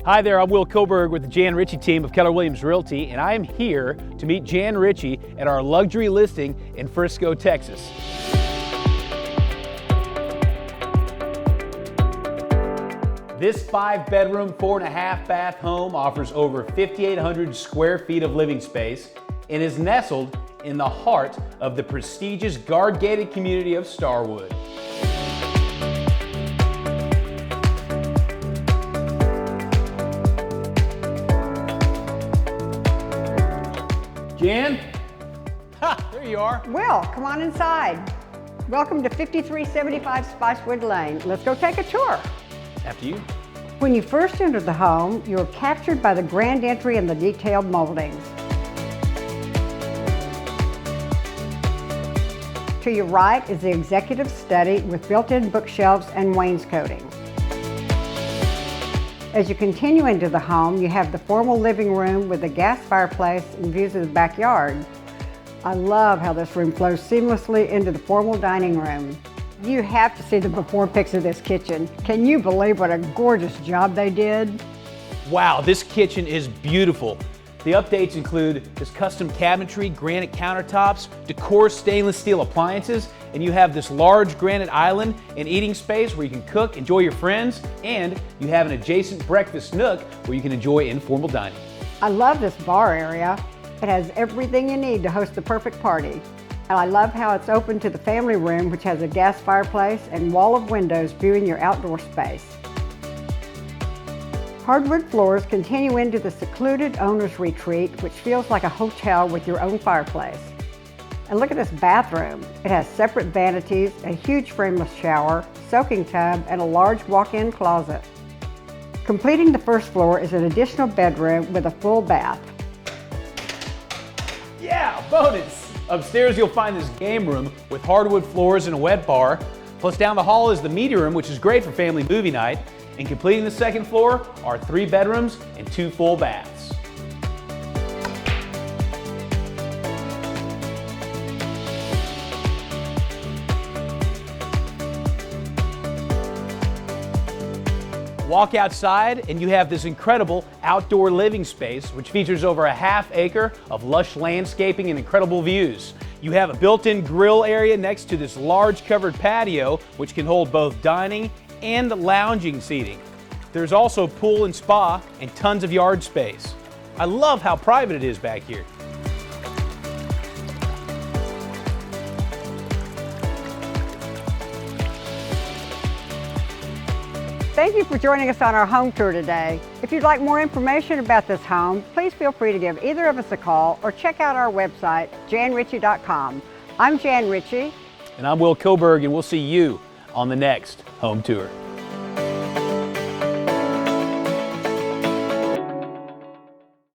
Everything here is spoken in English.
Hi there, I'm Will Koberg with the Jan Richey team of Keller Williams Realty, and I am here to meet Jan Richey at our luxury listing in Frisco, Texas. This 5-bedroom, 4.5-bath home offers over 5,800 square feet of living space and is nestled in the heart of the prestigious guard-gated community of Starwood. Jan? Ha, there you are. Will, come on inside. Welcome to 5375 Spicewood Lane. Let's go take a tour. After you. When you first enter the home, you're captured by the grand entry and the detailed moldings. To your right is the executive study with built-in bookshelves and wainscoting. As you continue into the home, you have the formal living room with a gas fireplace and views of the backyard. I love how this room flows seamlessly into the formal dining room. You have to see the before pics of this kitchen. Can you believe what a gorgeous job they did? Wow, this kitchen is beautiful. The updates include this custom cabinetry, granite countertops, decor stainless steel appliances, and you have this large granite island and eating space where you can cook, enjoy your friends, and you have an adjacent breakfast nook where you can enjoy informal dining. I love this bar area. It has everything you need to host the perfect party. And I love how it's open to the family room, which has a gas fireplace and wall of windows viewing your outdoor space. Hardwood floors continue into the secluded owner's retreat, which feels like a hotel with your own fireplace. And look at this bathroom. It has separate vanities, a huge frameless shower, soaking tub, and a large walk-in closet. Completing the first floor is an additional bedroom with a full bath. Yeah, bonus! Upstairs you'll find this game room with hardwood floors and a wet bar. Plus down the hall is the media room, which is great for family movie night. And completing the second floor are 3 bedrooms and 2 full baths. Walk outside and you have this incredible outdoor living space which features over a ½ acre of lush landscaping and incredible views. You have a built-in grill area next to this large covered patio which can hold both dining and lounging seating. There's also a pool and spa and tons of yard space. I love how private it is back here. Thank you for joining us on our home tour today. If you'd like more information about this home, please feel free to give either of us a call or check out our website, janrichey.com. I'm Jan Richey. And I'm Will Koberg, and we'll see you on the next home tour.